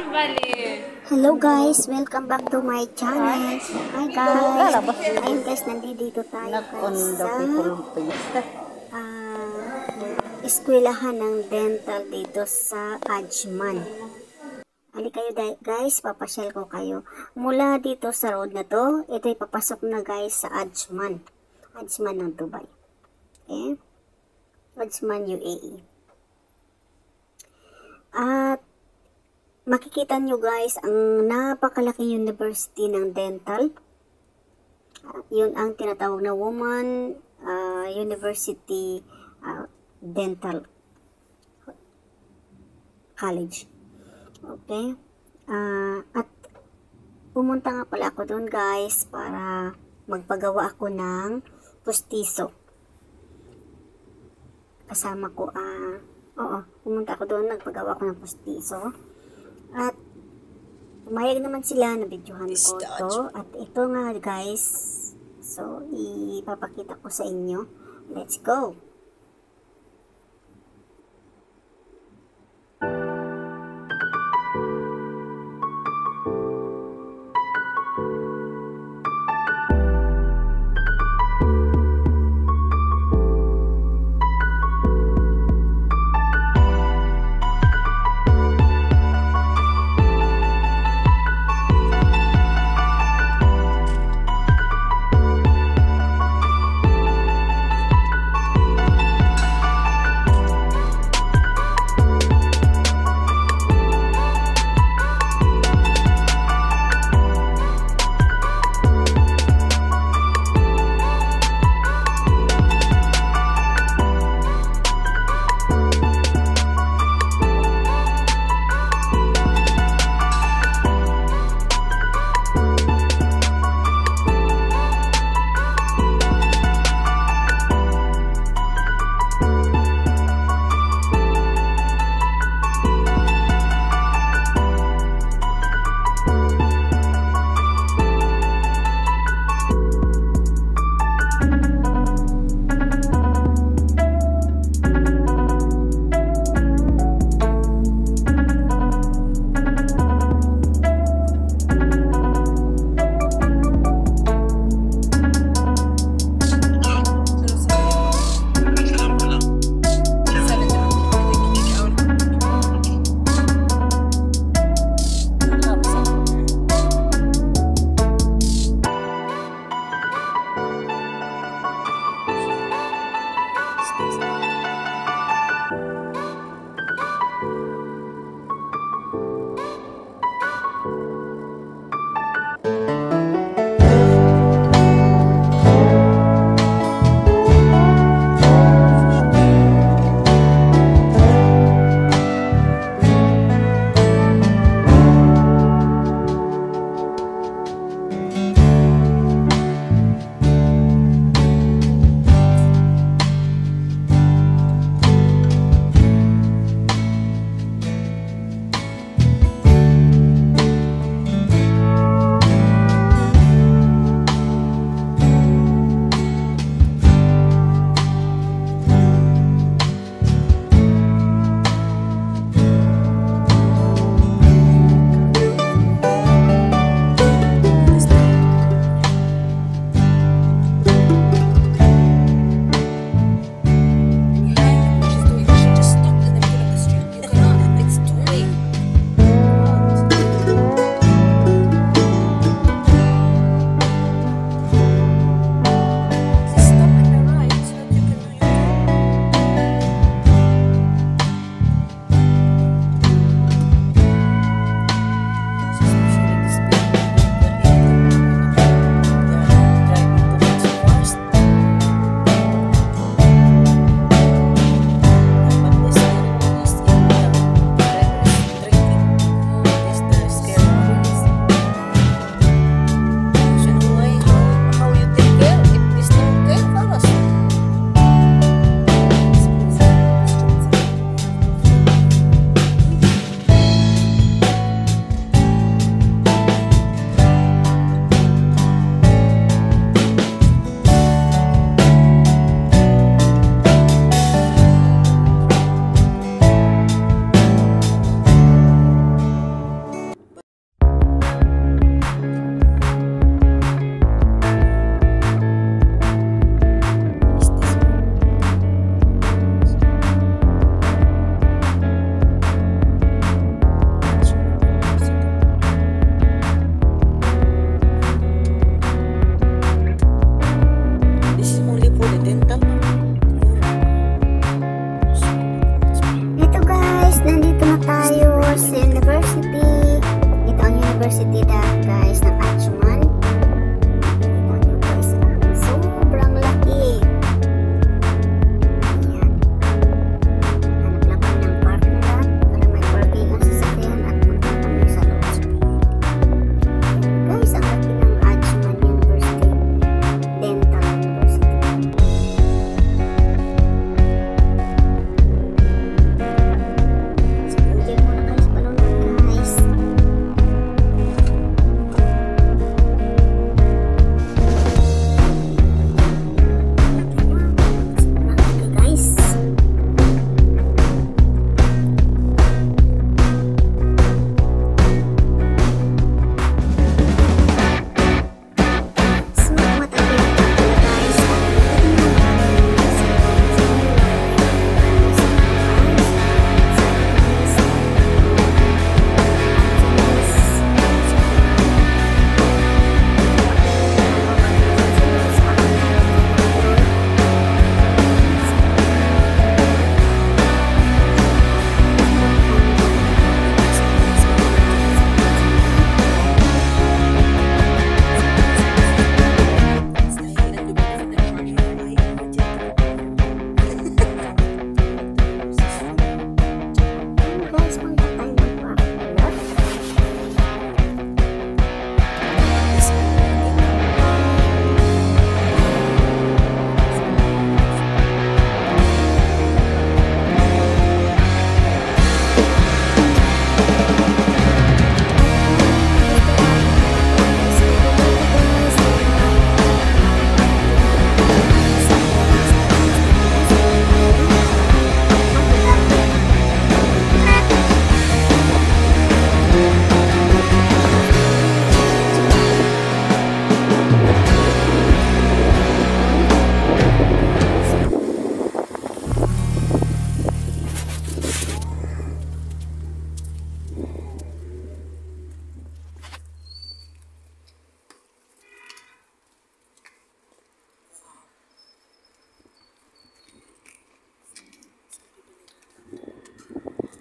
Hello guys, welcome back to my channel. Hi guys, ayun guys, nandito tayo guys sa eskwelahan ng dental dito sa Ajman. Ali kayo guys, papasyal ko kayo. Mula dito sa road na to, ito'y papasok na guys sa Ajman. Ajman ng Dubai. Okay? Ajman UAE. At makikita nyo guys ang napakalaking university ng dental. Yun ang tinatawag na Women University Dental College. Okay? At pumunta nga pala ako doon guys para magpagawa ako ng pustiso. Kasama ko pumunta ako doon, nagpagawa ako ng pustiso. At pumayag naman sila na videohan ko to. At ito nga guys, so ipapakita ko sa inyo. Let's go! University guys ng Adjman. Nakikita nyo guys, sobrang laki. Ayan. Hanap lang kami ng parking lot para may parking ang sasakyan at punta kami sa loob. Guys, ang laki ng Adjman University, Dental University. So, enjoy muna kayo sa panonood guys.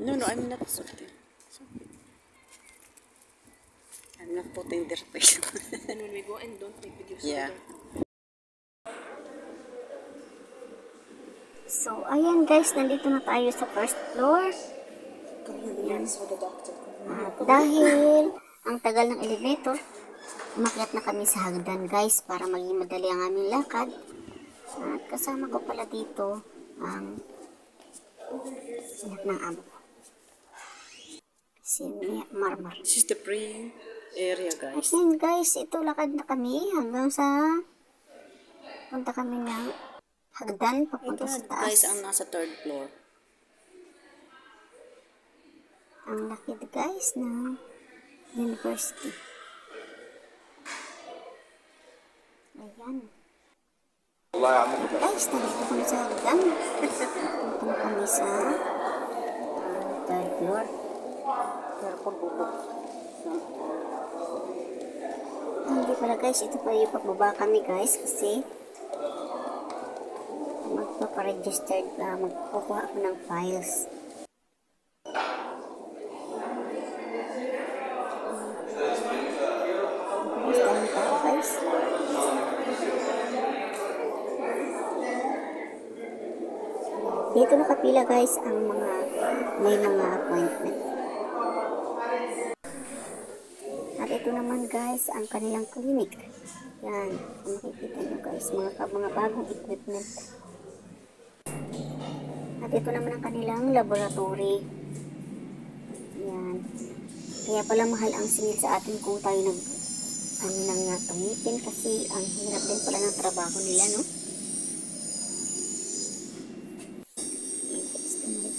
No, I'm not sorting. I'm not putting their face. And when we go and don't make videos. Yeah. So, ayan guys, nandito na tayo sa first floor. Dahil ang tagal ng elevator, umakyat na kami sa hagdan guys para maging madali ang aming lakad. At kasama ko pala dito ang sinak ng amo ko. Si Marmar. This is the praying area, guys. Ayan guys, ito lakad na kami hanggang sa punta kami ng hagdan papunta sa taas. Guys, ang nasa third floor. Ang laki guys ng university. Ayan. Guys, nandito kami sa hagdan. Punta na kami sa third floor. Pero pagbubok. Hindi pala guys, ito pa yung pagbaba kami guys kasi magpaparegistered na magkukuha ako ng files. Guys, dami tao guys. Dito nakapila guys ang mga may mga appointment. At ito naman guys ang kanilang clinic. Yan, kung makikita nyo guys, mga bagong equipment. At ito naman ang kanilang laboratory. Yan. Kaya pala mahal ang singil sa atin kung tayo nang tumipin kasi ang hirap din pala ng trabaho nila, no?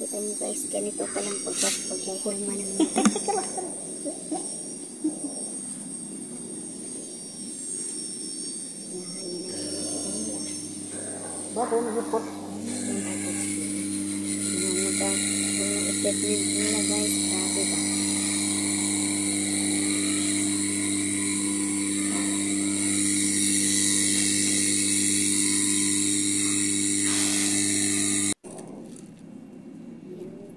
Kita nyo guys, ganito palang paghuhulma ng bago mag-report mga equipment nila guys, grabe ba?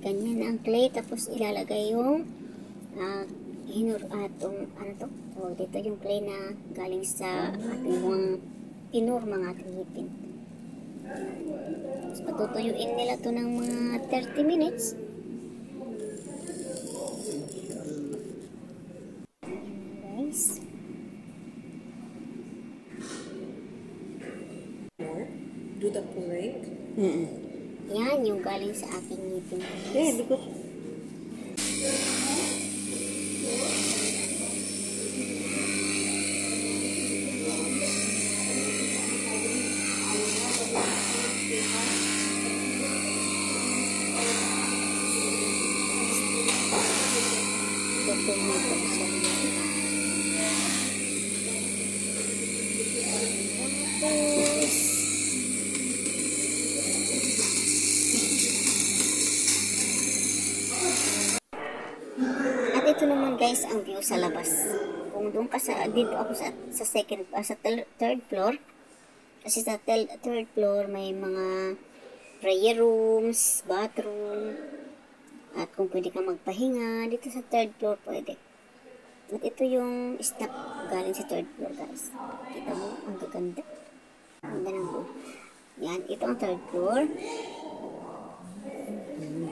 Ganyan ang clay, tapos ilalagay yung atong ano to? So, dito yung clay na galing sa ating mga tinor mga ating ngipin. Tapos patutuyuin nila to ng mga 30 minutes. Ayan guys. Do the pulling. Yan yung galing sa aking ngipin. Yeah, because Tutulungan ko siya. Tapos, at ito naman guys ang view sa labas. Kung doon ka dito ako sa third floor. Kasi sa third floor may mga prayer rooms, bathroom, at kung pwede kang magpahinga, dito sa third floor pwede. At ito yung step galing sa third floor guys. Kita mo, ang gaganda. Ang ganda ng view. Yan, ito ang third floor.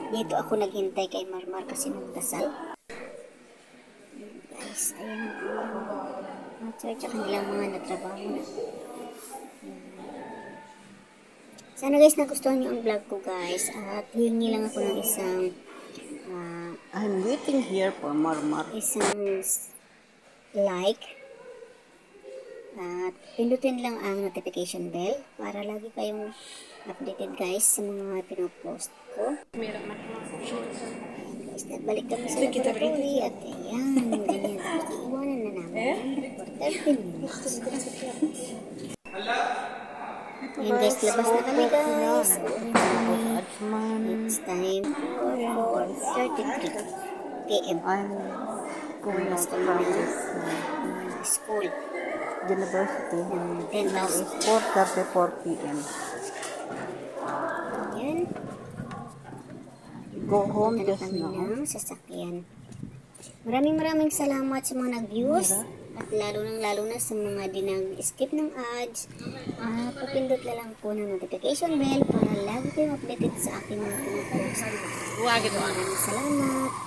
Dito ako naghintay kay Marmar kasi nagdasal. Guys, ayan ang church at kanilang mga natrabaho na. Sana guys nagustuhan niyo ang vlog ko guys. At hihingi lang ako ng isang I'm waiting here for Marmar. isang like at pindutin lang ang notification bell para lagi kayong updated guys sa mga pinopost ko. Meron man. Guys, nagbalik kami sa laboratory at ayan, ganyan. Tapos iiwanan na namin for 30 minutes. Ayan guys, labas na kami guys. Uuwi na kami. It's time for 4:33 p.m. I'm going Labas out kami from ng this school. university. Then, Now it's 4:34 p.m. ayan. Go home Punta na just kami now. ng sasakyan. Maraming salamat sa mga nag-views at lalo na sa mga di nag-skip ng ads. Papindot na lang po ng notification bell para lagi kayong updated sa aking mga pinupost. Huwag ito. Maraming salamat.